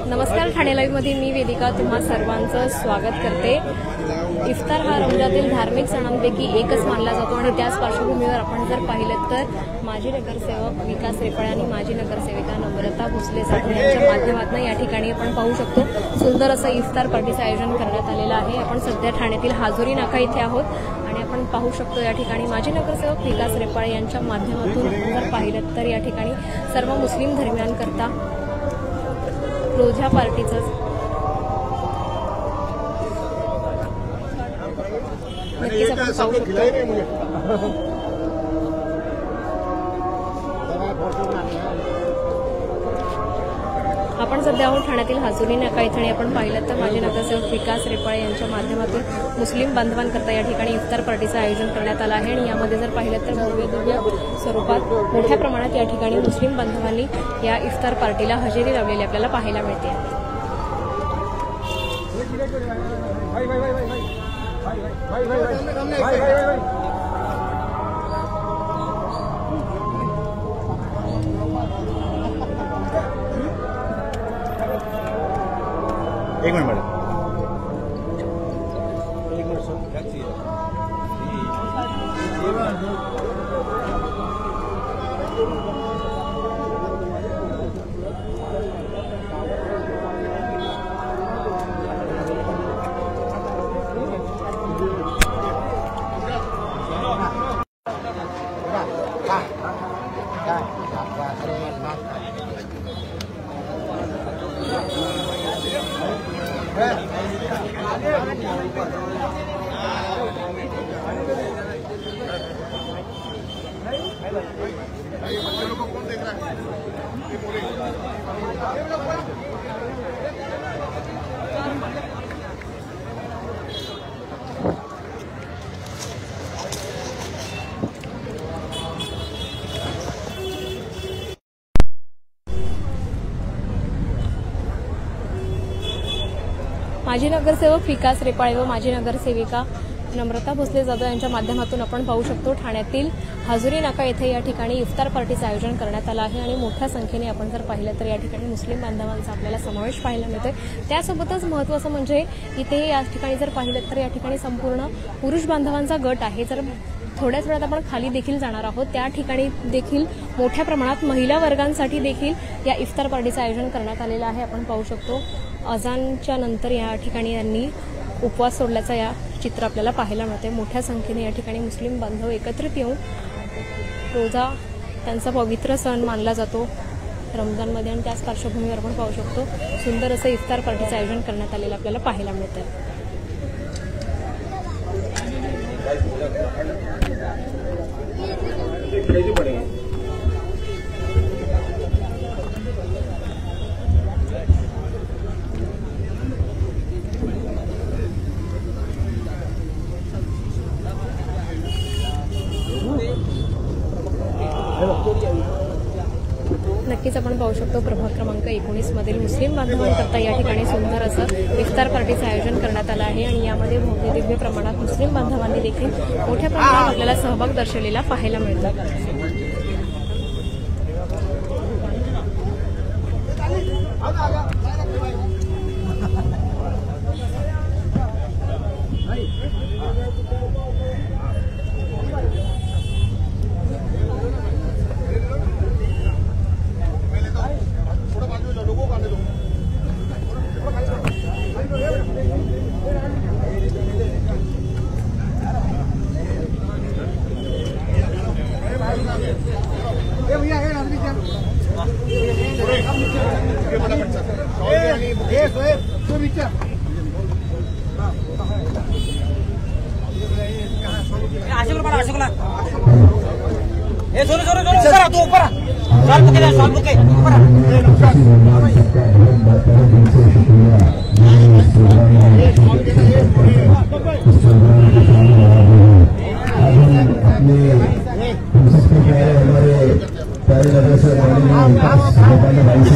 नमस्कार, ठाणे लाईव्ह मध्ये मी वेदिका तुम्हा सर्वांचं स्वागत करते। इफ्तार हा रमजातील धार्मिक सणांपैकी एकच मानला जातो आणि त्याच पार्श्वभूमीवर आपण जर पाहिलं तर माजी नगरसेवक विकास रेपाळे आणि माजी नगरसेविका नम्रता भोसले जाधव यांच्या माध्यमातून या ठिकाणी आपण पाहू शकतो सुंदर असं इफ्तार पार्टीचं आयोजन करण्यात आलेलं आहे। आपण सध्या ठाण्यातील हाजुरी नाका इथे आहोत आणि आपण पाहू शकतो या ठिकाणी माजी नगरसेवक विकास रेपाळे यांच्या माध्यमातून जर पाहिलं तर या ठिकाणी सर्व मुस्लिम धर्मियांकरता रोजा पार्टीचं नक्कीच आपण पाहू शकतो। आपण सध्या आहोत ठाण्यातील हाजुरी नाका इथे आपण पाहिलं तर माजी नगरसेवक विकास रेपाळे यांच्या माध्यमातून मुस्लिम बांधवांकरता या ठिकाणी इफ्तार पार्टीचं आयोजन करण्यात आलं आहे आणि यामध्ये जर पाहिलं तर भव्य स्वरूपात मोठ्या प्रमाणात या ठिकाणी मुस्लिम बांधवांनी या इफ्तार पार्टीला हजेरी लावलेली आपल्याला पाहायला मिळते। एक मिनट मैडम, एक मिनट सर, क्या चाहिए? माजी नगरसेवक विकास रेपाळे व माजी नगरसेविका नम्रता भोसले जाधव यांच्या माध्यमातून आपण पाहू शकतो ठाण्यातील हाजुरी नाका येथे या ठिकाणी इफ्तार पार्टीचं आयोजन करण्यात आलं आहे आणि मोठ्या संख्येने आपण जर पाहिलं तर या ठिकाणी मुस्लिम बांधवांचा आपल्याला समावेश पाहायला मिळतोय। त्यासोबतच महत्त्वाचं म्हणजे इथे या ठिकाणी जर पाहिलं तर या ठिकाणी संपूर्ण पुरुष बांधवांचा गट आहे। जर थोड्याच वेळात आपण खाली देखील जाणार आहोत, त्या ठिकाणी देखील मोठ्या प्रमाणात महिला वर्गांसाठी देखील या इफ्तार पार्टीचं आयोजन करण्यात आलेलं आहे। आपण पाहू शकतो अजानच्या नंतर या ठिकाणी यांनी उपवास सोडल्याचं या चित्र आपल्याला पाहायला मिळते। मोठ्या संख्येने या ठिकाणी मुस्लिम बांधव एकत्रित येऊन रोजा त्यांचा पवित्र सण मानला जातो रमजानमध्ये आणि त्याच पार्श्वभूमीवर आपण पाहू शकतो सुंदर असं इफ्तार पार्टीचं आयोजन करण्यात आलेलं आपल्याला पाहायला मिळतं। नक्कीच आपण पाहू शकतो प्रभाग क्रमांक 19 मधील मुस्लिम बांधवांकरता या ठिकाणी सुंदर असं इफ्तार पार्टीचं आयोजन करण्यात आलं आहे आणि यामध्ये भव्य दिव्य प्रमाणात मुस्लिम बांधवांनी देखील मोठ्या प्रमाणात आपल्याला सहभाग दर्शवलेला पाहायला मिळतो।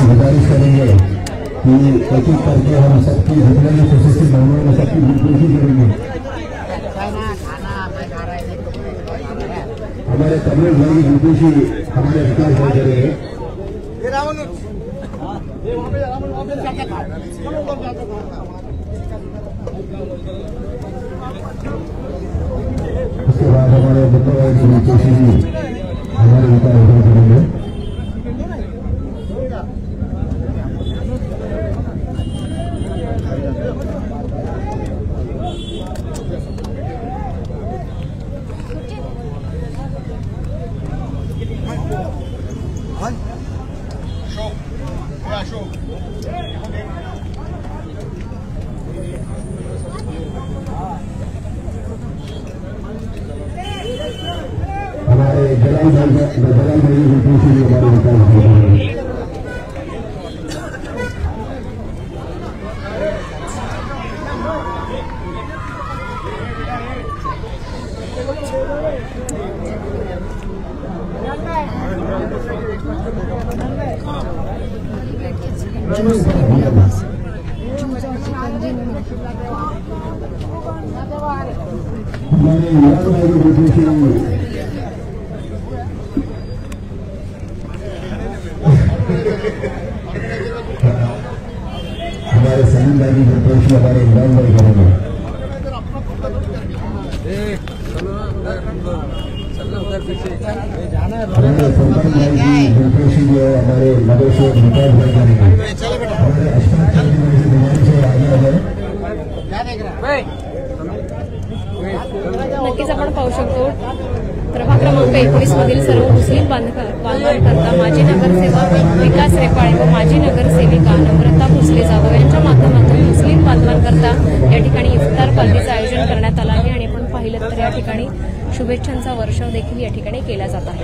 गुजारिश करेंगे कि एक एक करके हम सबकी कोशिश से सबकी कोशिश करेंगे। अमृत भाई की ड्यूटी हमारे विकास भाई करेंगे। उसके बाद हमारे बच्चों भाई की ड्यूटी हमारे विकास भाई करेंगे। हमारे दलाल भाई की ड्यूटी हमारे विकास भाई करेंगे। हमारे युवा भाई की ड्यूटी हमारे सलीम भाई की ड्यूटी हमारे इमरान भाई करेंगे। हमारे सलमान भाई की ड्यूटी जो है हमारे नगर से विकास भाई करेंगे। हमारे अशफाक भाई की बीमारी से आगे है। नक्कीच आपण पाहू शकतो प्रभाग क्रमांक 19 मधील सर्व मुस्लिम बांधवांकरता माजी नगरसेवक विकास रेपाळे व माजी नगरसेविका नम्रता भोसले जाधव यांच्या माध्यमातून मुस्लिम बांधवांकरता या ठिकाणी इफ्तार पार्टीचं आयोजन करण्यात आलं आहे आणि आपण पाहिलं तर या ठिकाणी शुभेच्छांचा वर्षाव देखील या ठिकाणी केला जात आहे।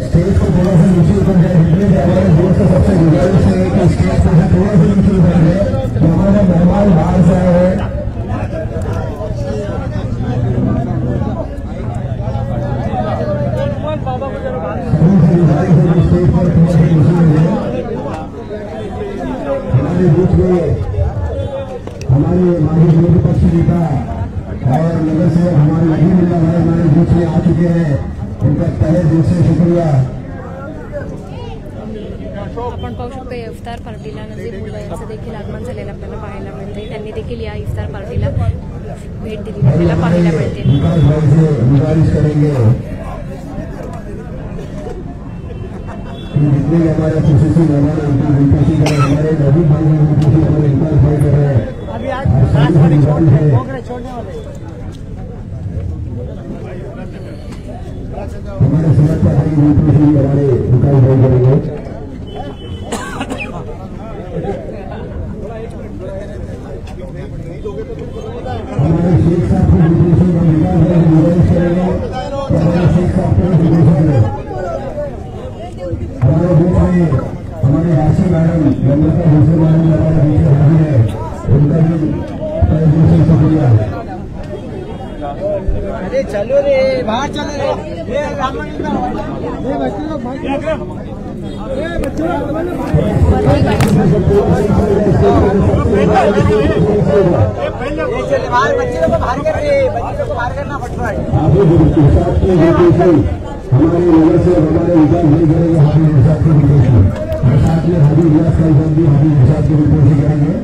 स्टेज को थोड़ा सा नीचे उतर जाए, हमारे दोस्त से सबसे गुजारिश है कि स्टेज को थोड़ा सा नीचे उतर जाए। तो हमारे मेहमान बाहर से आए हैं, स्टेज पर थोड़ा सा नीचे उतर जाए। हमारे बीच में हमारे माजी विपक्ष नेता और नगर से हमारे नजीब उल्लाह भाई हमारे बीच में आ चुके हैं, उनका तहे दिल से शुक्रिया। आपण पाहू शकतो या इफ्तार पार्टीला नजीबुल्लाह यांचं देखील आगमन झालेलं आपल्याला पाहायला मिळते। त्यांनी देखील या इफ्तार पार्टीला भेट दिलेली आपल्याला पाहायला मिळते। विकास भाई से गुजारिश करेंगे कि जितने भी हमारे खुशूसी मेहमान उनकी विनती करें। हमारे नजीब भाई की विनती हमारे विकास भाई कर रहे हैं। हमारे सुरक्षा भाई की विनती हमारे विकास भाई करेंगे। हमारे शेख साहब की विनती विकास भाई की गुजारिश करेंगे। हमारे शेख साहब को हमारे बीच में हमारे राशि मैडम नम्रता भोसले मैडम हमारे बीच में हाजिर है, उनका भी तहे दिल से शुक्रिया। अरे चलो रे बाहर चलो रे, ये चले बाहर, बच्चे को बाहर कर रहे, बच्चे को बाहर करना पड़ रहा है। हमारे नगर से हमारे विकास भाई करेंगे हाफिज इरशाद की विदेशी, और साथ में हाफिज इलियास का भी हाफिज इरशाद की विदेशी करेंगे।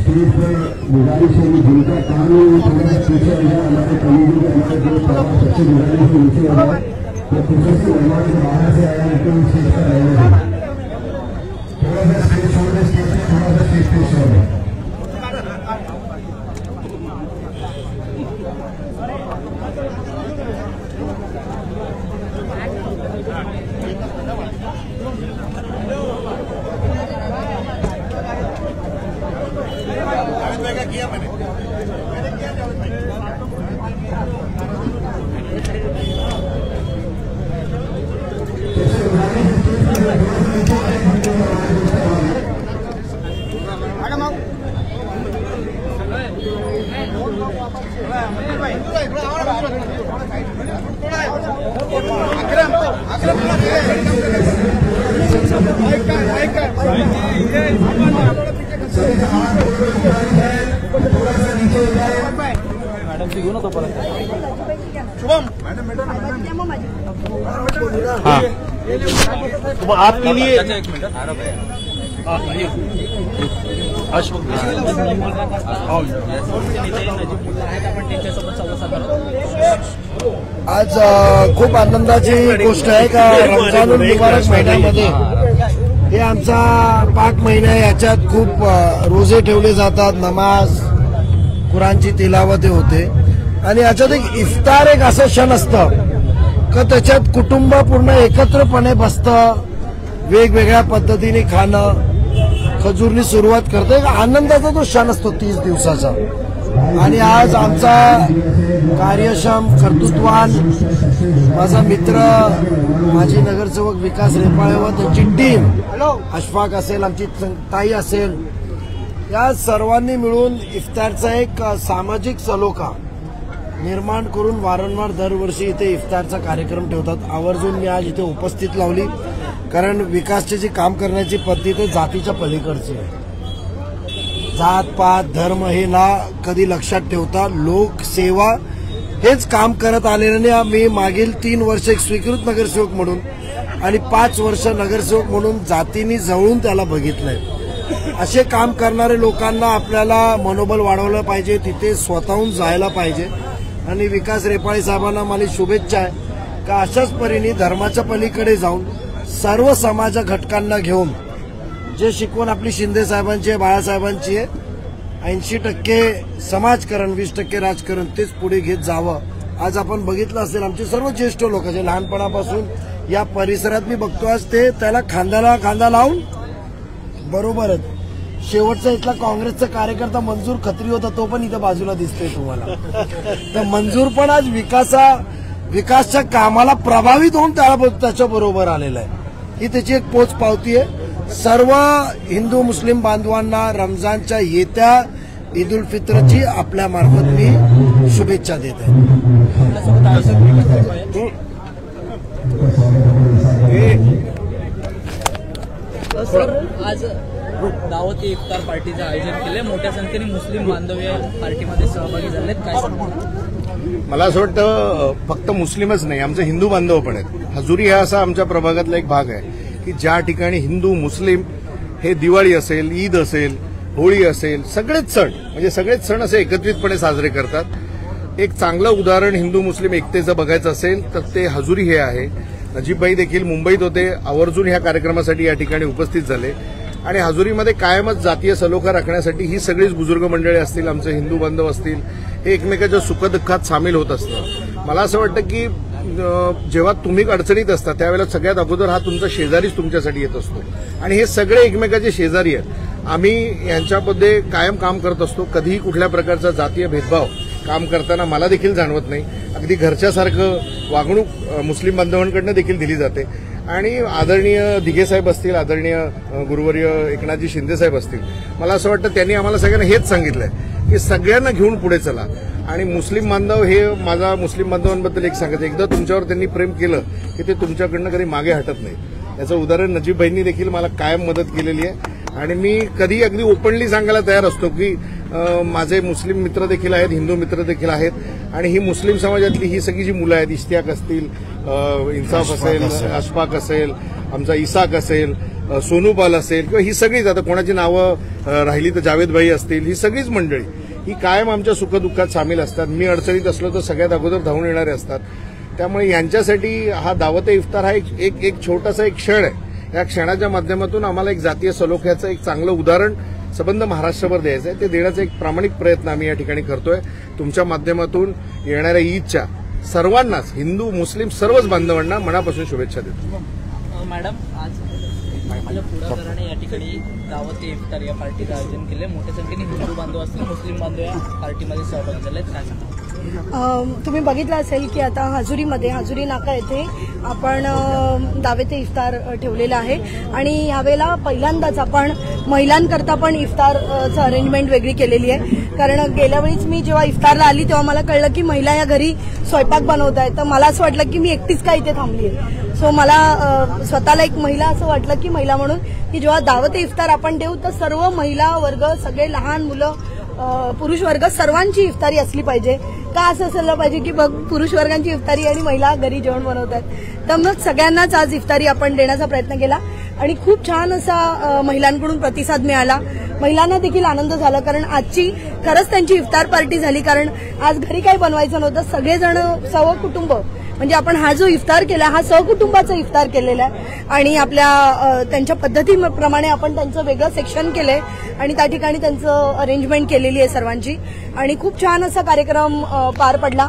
स्टेज पर गुजारिश है कि जिनका काम है वो थोड़ा सा पीछे आ जाए। हमारे कम्युनिटी के हमारे दोस्त सबसे गुजारिश है नीचे आ जाए। या खुशूसी मेहमान जो बाहर से आया उनको स्टेज पर रहने दें। थोड़ा सा स्टेज छोड़ दें, स्टेज पे थोड़ा सा स्टेज पे छोड़ दें। हाँ तो आपके लिए आज खूप आनंदाची गोष्ट आहे का रमजानुल मुबारक महिन्यामध्ये हे आमचा पाक महिना आहे. याच्यात खूप रोजे ठेवले जातात, नमाज कुराणची तिलावत होते आणि याच्यात एक इफ्तार एक असं क्षण असतं का त्याच्यात कुटुंब पूर्ण एकत्रपणे बसतं, वेगवेगळ्या पद्धतीने खाणं, खजूरनी सुरुवात करतं. एक आनंदाचा तो क्षण असतो 30 दिवसाचा. आणि आज आमचा कार्यक्षम कर्तृत्वान माझा मित्र माजी नगरसेवक विकास रेपाळे व त्यांची टीम, अशफाक असेल, आमची ताई असेल, या सर्वांनी मिळून इफ्तारचा एक सामाजिक सलोखा निर्माण करून वारंवार दरवर्षी इथे इफ्तारचा कार्यक्रम ठेवतात. आवर्जून मी आज इथे उपस्थित लावली कारण विकासची जी काम करण्याची पद्धत आहे जातीच्या पलीकडची आहे. जात पात धर्म हे ना कधी लक्षात ठेवता लोकसेवा हेच काम करत आलेल्याने मी मागील 3 वर्ष एक स्वीकृत नगरसेवक म्हणून आणि 5 वर्ष नगरसेवक म्हणून जातींनी जवळून त्याला बघितलंय. असे काम करणारे लोकांना आपल्याला मनोबल वाढवलं पाहिजे, तिथे स्वतःहून जायला पाहिजे. आणि विकास रेपाळे साहेबांना मला शुभेच्छा आहे का अशाच परीने धर्माच्या पलीकडे जाऊन सर्व समाज घटकांना घेऊन जे शिकवण आपली शिंदे साहेबांची आहे, बाळासाहेबांची आहे, 80% समाजकारण 20% राजकारण तेच पुढे घेत जावं. आज आपण बघितलं असेल आमचे सर्व ज्येष्ठ लोक जे लहानपणापासून या परिसरात मी बघतो आज ते त्याला खांद्याला खांदा लावून बरोबर आहेत. शेवटचा इथला काँग्रेसचा कार्यकर्ता मंजूर खत्री होता तो पण इथं बाजूला दिसतोय तुम्हाला. तर मंजूर पण आज विकासच्या कामाला प्रभावित होऊन त्याच्या बरोबर आलेला आहे. ही त्याची एक पोच पावती आहे. सर्व हिंदू मुस्लिम बांधवांना रमजानच्या येत्या ईद उल फित्रची आपल्या मार्फत मी शुभेच्छा देत आहे. सर आज दावत इफ्तार पार्टीचं आयोजन केलंय, मोठ्या संख्येने मुस्लिम बांधव या पार्टीमध्ये सहभागी झालेत, काय सांगणार? मला असं वाटतं फक्त मुस्लिमच नाही, आमचे हिंदू बांधव पण आहेत. हजुरी हा असा आमच्या प्रभागातला एक भाग आहे की ज्या ठिकाणी हिंदू मुस्लिम हे दिवाळी असेल, ईद असेल, होळी असेल, सगळेच सण असे एकत्रितपणे साजरे करतात. एक चांगलं उदाहरण हिंदू मुस्लिम एकतेचं बघायचं असेल तर ते हजुरी हे आहे. नजीबभाई देखील मुंबईत होते, आवर्जून ह्या कार्यक्रमासाठी या ठिकाणी उपस्थित झाले. आणि हजुरीमध्ये कायमच जातीय सलोखा राखण्यासाठी ही सगळीच बुजुर्ग मंडळी असतील, आमचे हिंदू बांधव असतील, हे एकमेकाच्या सुखदुःखात सामील होत असतं. मला असं वाटतं की जेव्हा तुम्ही अडचणीत असता त्यावेळेला सगळ्यात अगोदर हा तुमचा शेजारीच तुमच्यासाठी येत असतो. आणि हे सगळे एकमेकाचे शेजारी आहेत. आम्ही यांच्यामध्ये कायम काम करत असतो. कधीही कुठल्या प्रकारचा जातीय भेदभाव काम करताना मला देखील जाणवत नाही. अगदी घरच्यासारखं वागणूक मुस्लिम बांधवांकडनं देखील दिली जाते. आणि आदरणीय दिघे साहेब असतील, आदरणीय गुरुवर्य एकनाथजी शिंदे साहेब असतील, मला असं वाटतं त्यांनी आम्हाला सगळ्यांना हेच सांगितलंय की सगळ्यांना घेऊन पुढे चला. आणि मुस्लिम बांधव हे माझा मुस्लिम बांधवांबद्दल एक सांगायचं, एकदा तुमच्यावर त्यांनी प्रेम केलं की ते तुमच्याकडनं कधी मागे हटत नाही. याचं उदाहरण नजीबभाईंनी देखील मला कायम मदत केलेली आहे. आणि मी कधी अगदी ओपनली सांगायला तयार असतो की माझे मुस्लिम मित्र देखील आहेत, हिंदू मित्र देखील आहेत. आणि ही मुस्लिम समाजातली ही सगळी जी मुलं आहेत, इश्तियाक असतील, इन्साफ असेल, अशफाक असेल, आमचा इसाक असेल, सोनूपाल असेल, किंवा ही सगळीच, आता कोणाची नावं राहिली तर जावेदभाई असतील, ही सगळीच मंडळी ही कायम आमच्या सुखदुःखात सामील असतात. मी अडचणीत असलो तर सगळ्यात अगोदर धावून येणारे असतात. त्यामुळे यांच्यासाठी हा दावत इफ्तार हा एक छोटासा एक क्षण आहे. या क्षणाच्या माध्यमातून आम्हाला एक जातीय सलोख्याचं एक चांगलं उदाहरण संबंध महाराष्ट्रभर द्यायचं आहे. ते देण्याचा एक प्रामाणिक प्रयत्न आम्ही या ठिकाणी करतोय. तुमच्या माध्यमातून येणाऱ्या ईदच्या सर्वांनाच, हिंदू मुस्लिम सर्वच बांधवांना मनापासून शुभेच्छा देतो. मॅडम आज माझ्या पुढाकाराने या ठिकाणी दावत इफ्तार या पार्टीचं आयोजन केलंय, मोठ्या संख्येने हिंदू बांधव असतील, मुस्लिम बांधव या पार्टीमध्ये सहभागी झालेत, काय सांगणार? तुम्ही बघितलं असेल की आता हजुरी नाका येथे आपण दावते इफ्तार ठेवलेलं आहे आणि यावेळेला पहिल्यांदाच आपण महिलांकरता पण इफ्तारचं अरेंजमेंट वेगळी केलेली आहे. कारण गेल्या वेळीच मी जेव्हा इफ्तारला आली तेव्हा मला कळलं की महिला या घरी स्वयंपाक बनवत आहेत, तर मला असं वाटलं की मी एकटीच का इथे थांबली आहे. सो मला स्वतःला एक महिला असं वाटलं की महिला म्हणून की जेव्हा दावते इफ्तार आपण देऊ तर सर्व महिला वर्ग, सगळे लहान मुलं, पुरुष वर्ग सर्वांची इफ्तारी असली पाहिजे. का असं असायला पाहिजे की बघ पुरुष वर्गांची इफ्तारी आणि महिला घरी जेवण बनवतात. तर मग सगळ्यांनाच आज इफ्तारी आपण देण्याचा प्रयत्न केला आणि खूप छान असा महिलांकडून प्रतिसाद मिळाला. महिलांना देखील आनंद झाला कारण आजची खरंच त्यांची इफ्तार पार्टी झाली. कारण आज घरी काही बनवायचं नव्हतं, सगळेजण सहकुटुंब म्हणजे आपण हा जो इफ्तार केला हा सहकुटुंबाचा इफ्तार केलेला आहे आणि आपल्या त्यांच्या पद्धतीप्रमाणे आपण त्यांचं वेगळं सेक्शन केलंय आणि त्या ठिकाणी त्यांचं अरेंजमेंट केलेली आहे सर्वांची आणि खूप छान असा कार्यक्रम पार पडला.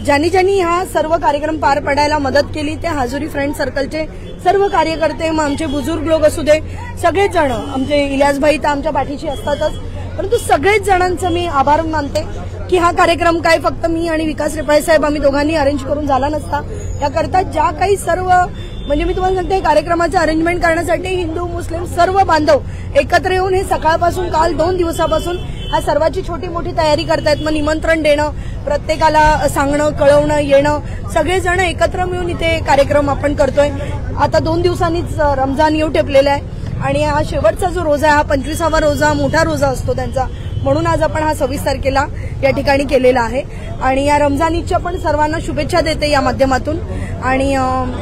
ज्यांनी हा सर्व कार्यक्रम पार पडायला मदत केली ते हजुरी फ्रेंड सर्कलचे सर्व कार्यकर्ते, मग आमचे बुजुर्ग लोक असू दे, सगळेच जण, आमचे इलियास भाई तर आमच्या पाठीशी असतातच, परंतु सगळेच जणांचं मी आभार मानते की हा कार्यक्रम काय फक्त मी आणि विकास रेपाळे साहेब आम्ही दोघांनी अरेंज करून झाला नसता. याकरता ज्या काही सर्व म्हणजे मी तुम्हाला सांगते अरेंजमेंट करण्यासाठी हिंदू मुस्लिम सर्व बांधव एकत्र येऊन हे सकाळपासून काल 2 दिवसापासून हा सर्वाची छोटी मोठी तयारी करतायत. मग निमंत्रण देणं, प्रत्येकाला सांगणं, कळवणं, येणं, सगळेजण एकत्र मिळून इथे कार्यक्रम आपण करतोय. आता 2 दिवसांनीच रमजान येऊ ठेपलेला आहे आणि हा शेवटचा जो रोजा आहे हा 25वा रोजा, मोठा रोजा असतो त्यांचा, म्हणून आज आपण हा 26 तारखेला या ठिकाणी केलेला आहे आणि या रमजान ईदच्या पण सर्वांना शुभेच्छा देते या माध्यमातून. आणि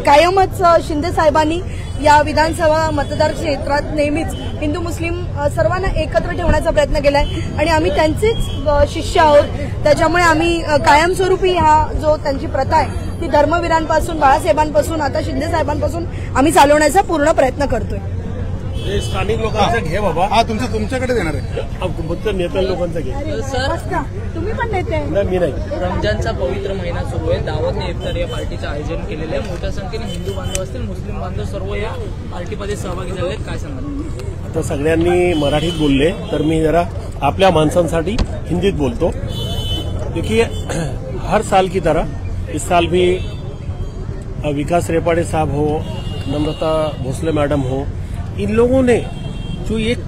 कायमच शिंदे साहेबांनी या विधानसभा मतदार क्षेत्रात नेहमीच हिंदू मुस्लिम सर्वांना एकत्र ठेवण्याचा प्रयत्न केलाय आणि आम्ही त्यांचेच शिष्य आहोत. त्याच्यामुळे आम्ही कायमस्वरूपी हा जो त्यांची प्रथा आहे ती धर्मवीरांपासून, बाळासाहेबांपासून, आता शिंदे साहेबांपासून आम्ही चालवण्याचा पूर्ण प्रयत्न करतोय. स्थानिक लोकांचं घे बाबा. हा तुमच्याकडे देणार आहे, नेत्या लोकांचं घे. सर तुम्ही पण नेते? मी नाही. रमजानचा पवित्र महिना सुरू आहे, दावत इफ्तार या पार्टीचं आयोजन केलेलं आहे. मोठ्या संख्येने हिंदू बांधव असतील, मुस्लिम बांधव सर्व या पार्टीमध्ये सहभागी झाले आहेत, काय सांगाल? आता सगळ्यांनी मराठीत बोलले तर मी जरा आपल्या माणसांसाठी हिंदीत बोलतो. देखिए हर साल की तरह इस साल भी विकास रेपाड़े साहब हो, नम्रता भोसले मैडम हो, इन लोगों ने जो एक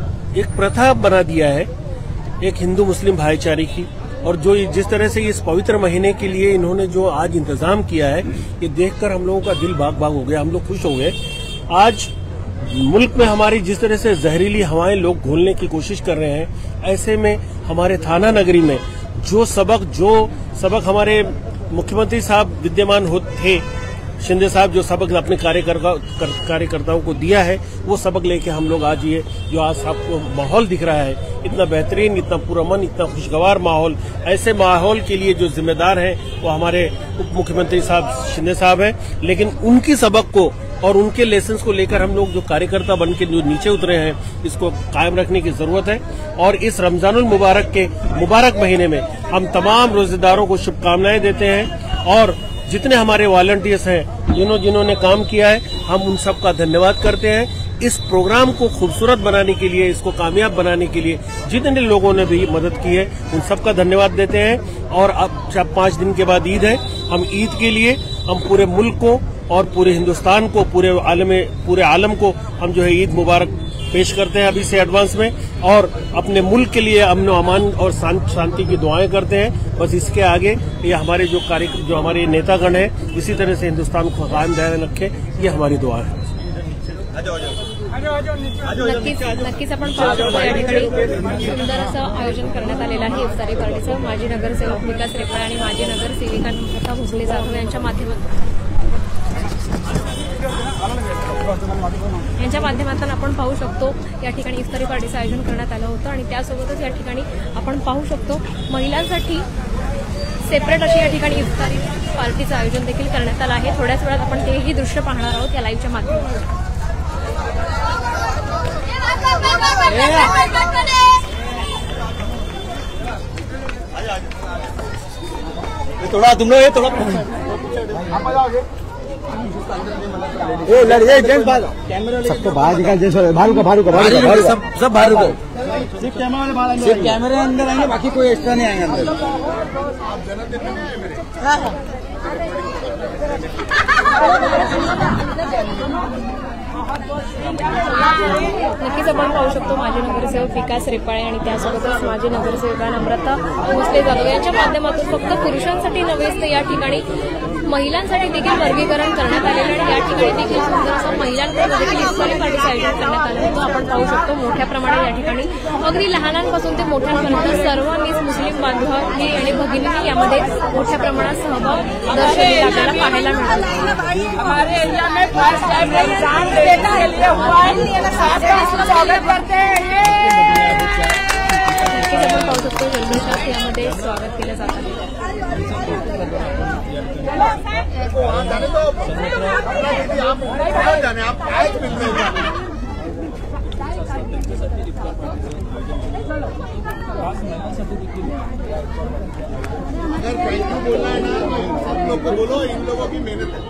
प्रथा बना दिया है एक हिंदू मुस्लिम भाईचारे की, और जो जिस तरह से इस पवित्र महीने के लिए इन्होंने जो आज इंतजाम किया है ये देखकर हम लोगों का दिल बाग बाग हो गया, हम लोग खुश हो गए. आज मुल्क में हमारी जिस तरह से जहरीली हवाएं लोग घोलने की कोशिश कर रहे हैं, ऐसे में हमारे थाना नगरी में जो सबक हमारे मुख्यमंत्री साहब विद्यमान थे, शिंदे साहब जो सबक अपने कार्यकर्ताओं को दिया है वो सबक लेके हम लोग आज ये जो आज आपको माहौल दिख रहा है इतना बेहतरीन, इतना पुरअमन, इतना खुशगवार माहौल, ऐसे माहौल के लिए जो जिम्मेदार हैं वो हमारे उप मुख्यमंत्री साहब शिंदे साहब हैं. लेकिन उनकी सबक को और उनके लेसन्स को लेकर हम लोग जो कार्यकर्ता बन के जो नीचे उतरे हैं इसको कायम रखने की जरूरत है. और इस रमजानुल मुबारक के मुबारक महीने में हम तमाम रोजेदारों को शुभकामनाएं देते हैं और जितने हमारे वॉलंटियर्स हैं जिन्होंने काम किया है हम उन सब का धन्यवाद करते हैं. इस प्रोग्राम को खूबसूरत बनाने के लिए, इसको कामयाब बनाने के लिए जितने लोगों ने भी मदद की है उन सबका धन्यवाद देते हैं. और अब जब 5 दिन के बाद ईद है, हम ईद के लिए हम पूरे मुल्क को और पूरे हिंदुस्तान को, पूरे आलम को हम जो है ईद मुबारक पेश करते हैं अभी से एडवांस में, और अपने मुल्क के लिए अमन अमान और शांति की दुआएं करते हैं. बस इसके आगे ये हमारे जो हमारे नेतागण हैं इसी तरह से हिंदुस्तान को कायम ध्यान रखे, ये हमारी दुआ है. नक्कीच आपण पाहू शकतो या ठिकाणी सुंदर असं आयोजन करण्यात आलेलं आहे इफ्तारी पार्टीचं. माजी नगरसेवक विकास रेपाळे आणि माजी नगरसेविका नम्रता भोसले जाधव यांच्या माध्यमातून आपण पाहू शकतो या ठिकाणी इफ्तारी पार्टीचं आयोजन करण्यात आलं होतं आणि त्यासोबतच या ठिकाणी आपण पाहू शकतो महिलांसाठी सेपरेट अशी या ठिकाणी इफ्तारी पार्टीचं आयोजन देखील करण्यात आलं आहे. थोड्याच वेळात आपण तेही दृश्य पाहणार आहोत या लाईव्हच्या माध्यमातून. थोड़ा तुम लोग सबको बाहर निकाल जैसे बाहर रुको सब बाहर रुको। सिर्फ कैमरा वाले बाहर आएंगे, सिर्फ कैमरे अंदर आएंगे, बाकी कोई एक्स्ट्रा नहीं आएंगे अंदर। नक्कीच आपण पाहू शकतो माजी नगरसेवक विकास रेपाळे आणि त्यासोबतच माजी नगरसेविका नम्रता भोसले जाधव यांच्या माध्यमातून फक्त पुरुषांसाठी नव्हेच तर या ठिकाणी महिलांसाठी देखील वर्गीकरण करण्यात आलेलं आणि या ठिकाणी देखील सुंदर असं महिलांकडे देखील इफ्तारी पार्टीचं आयोजन करण्यात आलं होतं। आपण पाहू शकतो मोठ्या प्रमाणात या ठिकाणी अगदी लहानांपासून ते मोठ्यांपर्यंत सर्वांनीच मुस्लिम बांधवांनी आणि भगिनींनी यामध्ये मोठ्या प्रमाणात सहभाग दर्शवलेला आपल्याला पाहायला मिळाला। हमारे एरिया में फर्स्ट टाइम एग्जाम देने के लिए हुआ है, आपका स्वागत करते हैं। नक्कीच आपण पाहू शकतो जल्लोषात यामध्ये स्वागत केलं जात आहे। अगर थैंक यू बोलना है ना तो आप लोग को बोलो, इन लोगों की मेहनत है।